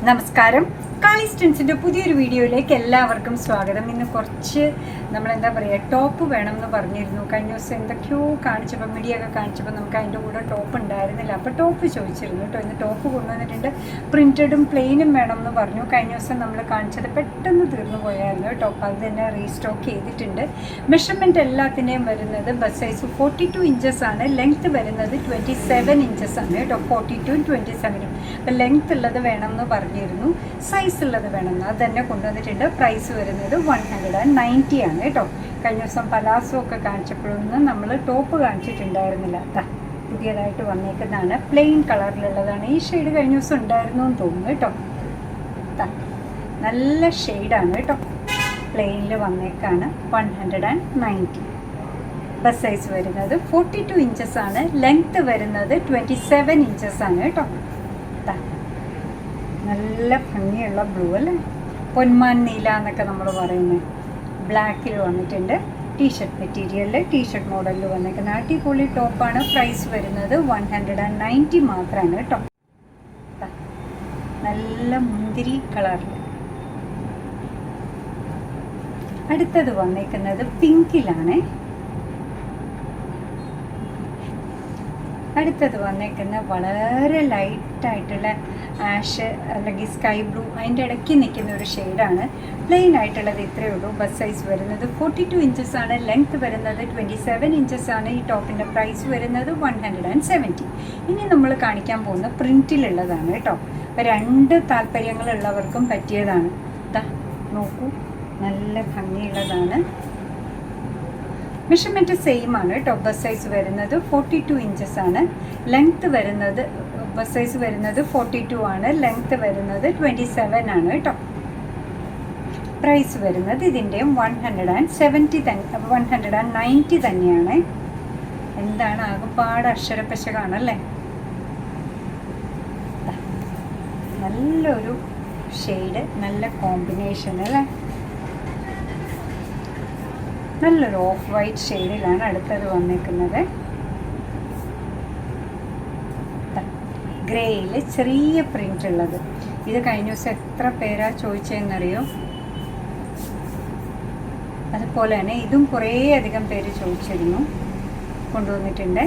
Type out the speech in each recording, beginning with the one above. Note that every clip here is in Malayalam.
നമസ്കാരം. കാളിസ്റ്റൻസിൻ്റെ പുതിയൊരു വീഡിയോയിലേക്ക് എല്ലാവർക്കും സ്വാഗതം. ഇന്ന് കുറച്ച് നമ്മളെന്താ പറയുക, ടോപ്പ് വേണം എന്ന് പറഞ്ഞിരുന്നു. കഴിഞ്ഞ ദിവസം എന്തൊക്കെയോ കാണിച്ചപ്പോൾ, മീഡിയ ഒക്കെ കാണിച്ചപ്പോൾ നമുക്ക് അതിൻ്റെ കൂടെ ടോപ്പ് ഉണ്ടായിരുന്നില്ല. അപ്പോൾ ടോപ്പ് ചോദിച്ചിരുന്നു കേട്ടോ. ഇന്ന് ടോപ്പ് കൊണ്ടുവന്നിട്ടുണ്ട്. പ്രിൻറ്റഡും പ്ലെയിനും വേണം എന്ന് പറഞ്ഞു. കഴിഞ്ഞ ദിവസം നമ്മൾ കാണിച്ചത് പെട്ടെന്ന് തീർന്നു പോയായിരുന്നു കേട്ടോ. അപ്പോൾ അത് തന്നെ റീസ്റ്റോക്ക് ചെയ്തിട്ടുണ്ട്. മെഷർമെൻറ്റ് എല്ലാത്തിൻ്റെയും വരുന്നത് ബസ് സൈസ് 42 ഇഞ്ചസ് ആണ്. ലെങ്ത്ത് വരുന്നത് 27 ഇഞ്ചസ് ആണ് കേട്ടോ. 42 27. അപ്പോൾ ലെങ്ത്ത് ഉള്ളത് വേണമെന്ന് പറഞ്ഞിരുന്നു. സൈസ് ഉള്ളത് വേണമെന്ന് അത് തന്നെ കൊണ്ടുവന്നിട്ടുണ്ട്. പ്രൈസ് വരുന്നത് 190 ആണ് കേട്ടോ. കഴിഞ്ഞ ദിവസം പലാസോ ഒക്കെ കാണിച്ചപ്പോഴൊന്നും നമ്മൾ ടോപ്പ് കാണിച്ചിട്ടുണ്ടായിരുന്നില്ല. പുതിയതായിട്ട് വന്നേക്കുന്നതാണ്. പ്ലെയിൻ കളറിലുള്ളതാണ്. ഈ ഷെയ്ഡ് കഴിഞ്ഞ ദിവസം ഉണ്ടായിരുന്നു എന്ന് തോന്നുന്നു കേട്ടോ. നല്ല ഷെയ്ഡാണ് കേട്ടോ. പ്ലെയിനിൽ വന്നേക്കാണ്. 190. ബസ് സൈസ് വരുന്നത് 42 ഇഞ്ചസ് ആണ്. ലെങ്ത്ത് വരുന്നത് 27 ഇഞ്ചസ് ആണ് കേട്ടോ. നല്ല ഭംഗിയുള്ള ബ്ലൂ അല്ലേ, പൊന്മാൻ നീല എന്നൊക്കെ നമ്മൾ പറയുന്നത്. ബ്ലാക്കിൽ വന്നിട്ടുണ്ട്. ടീഷർട്ട് മെറ്റീരിയലിൽ, ടീഷർട്ട് മോഡലിൽ വന്നിരിക്കുന്ന അടിപൊളി ടോപ്പാണ്. പ്രൈസ് വരുന്നത് 190 മാത്രമാണ് കേട്ടോ. നല്ല മുന്തിരി കളറിൽ. അടുത്തത് വന്നിരിക്കുന്നത് പിങ്കിലാണ്. അടുത്തത് വന്നേക്കുന്ന വളരെ ലൈറ്റായിട്ടുള്ള ആഷ് അല്ലെങ്കിൽ സ്കൈ ബ്ലൂ, അതിൻ്റെ ഇടയ്ക്ക് നിൽക്കുന്ന ഒരു ഷെയ്ഡാണ്. പ്ലെയിൻ ആയിട്ടുള്ളത് ഇത്രയേ ഉള്ളൂ. ബസ് സൈസ് വരുന്നത് 42 ഇഞ്ചസ് ആണ്. ലെങ്ത്ത് വരുന്നത് 27 ഇഞ്ചസ് ആണ്. ഈ ടോപ്പിൻ്റെ പ്രൈസ് വരുന്നത് 170. ഇനി നമ്മൾ കാണിക്കാൻ പോകുന്ന പ്രിൻറ്റിലുള്ളതാണ് കേട്ടോ. അപ്പോൾ രണ്ട് താല്പര്യങ്ങളുള്ളവർക്കും പറ്റിയതാണ്. നോക്കൂ, നല്ല ഭംഗിയുള്ളതാണ്. മെഷർമെൻറ്റ് സെയിം ആണ് കേട്ടോ. ബസ് സൈസ് വരുന്നത് 42 ഇഞ്ചസ് ആണ്. ലെങ്ത്ത് വരുന്നത്, ബസ് സൈസ് വരുന്നത് 42 ആണ്. ലെങ്ത്ത് വരുന്നത് 27 ആണ് കേട്ടോ. പ്രൈസ് വരുന്നത് ഇതിൻ്റെയും 190 തന്നെയാണ്. എന്താണ് ആകെപ്പാട് അക്ഷരപ്പശ കാണല്ലേ. നല്ലൊരു ഷെയ്ഡ്, നല്ല കോമ്പിനേഷൻ അല്ലേ. നല്ലൊരു ഓഫ് വൈറ്റ് ഷെയ്ഡിലാണ് അടുത്തത് വന്നിരിക്കുന്നത്. ഗ്രേയിൽ ചെറിയ പ്രിൻ്റ് ഉള്ളത്. ഇത് കഴിഞ്ഞ ദിവസം എത്ര പേരാ ചോദിച്ചതെന്നറിയോ. അതുപോലെ തന്നെ ഇതും കുറേ അധികം പേര് ചോദിച്ചിരുന്നു. കൊണ്ടുവന്നിട്ടുണ്ട്.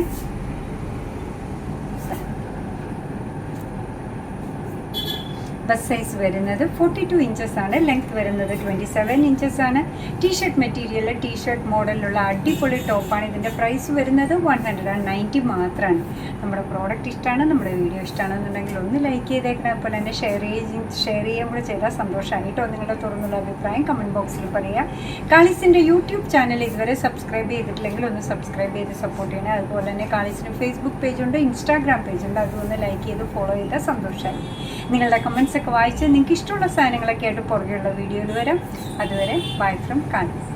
ബസ് സൈസ് വരുന്നത് 42 ഇഞ്ചസ് ആണ്. ലെങ്ത്ത് വരുന്നത് 27 ഇഞ്ചസ് ആണ്. ടീഷർട്ട് മെറ്റീരിയൽ, ടീഷർട്ട് മോഡലിലുള്ള അടിപൊളി ടോപ്പാണ്. ഇതിൻ്റെ പ്രൈസ് വരുന്നത് 190 മാത്രമാണ്. നമ്മുടെ പ്രോഡക്റ്റ് ഇഷ്ടമാണ്, നമ്മുടെ വീഡിയോ ഇഷ്ടമാണെന്നുണ്ടെങ്കിൽ ഒന്ന് ലൈക്ക് ചെയ്തേക്കണം. അതുപോലെ തന്നെ ഷെയർ ചെയ്യുകയും കൂടെ ചെയ്താൽ സന്തോഷമായിട്ടോ. നിങ്ങളുടെ തുറന്നുള്ള അഭിപ്രായം കമൻറ്റ് ബോക്സിൽ പറയുക. കാളിസിൻ്റെ യൂട്യൂബ് ചാനൽ ഇതുവരെ സബ്സ്ക്രൈബ് ചെയ്തിട്ടില്ലെങ്കിൽ ഒന്ന് സബ്സ്ക്രൈബ് ചെയ്ത് സപ്പോർട്ട് ചെയ്യണം. അതുപോലെ തന്നെ കാളിസിന് ഫേസ്ബുക്ക് പേജുണ്ട്, ഇൻസ്റ്റാഗ്രാം പേജുണ്ട്. അതൊന്ന് ലൈക്ക് ചെയ്ത് ഫോളോ ചെയ്താൽ സന്തോഷമായി. നിങ്ങളുടെ കമൻസ് ഒക്കെ വായിച്ച് നിങ്ങൾക്ക് ഇഷ്ടമുള്ള സാധനങ്ങളൊക്കെ ആയിട്ട് പുറകെയുള്ള വീഡിയോയിൽ വരാം. അതുവരെ ബൈ ഫ്രം കാളിസ്.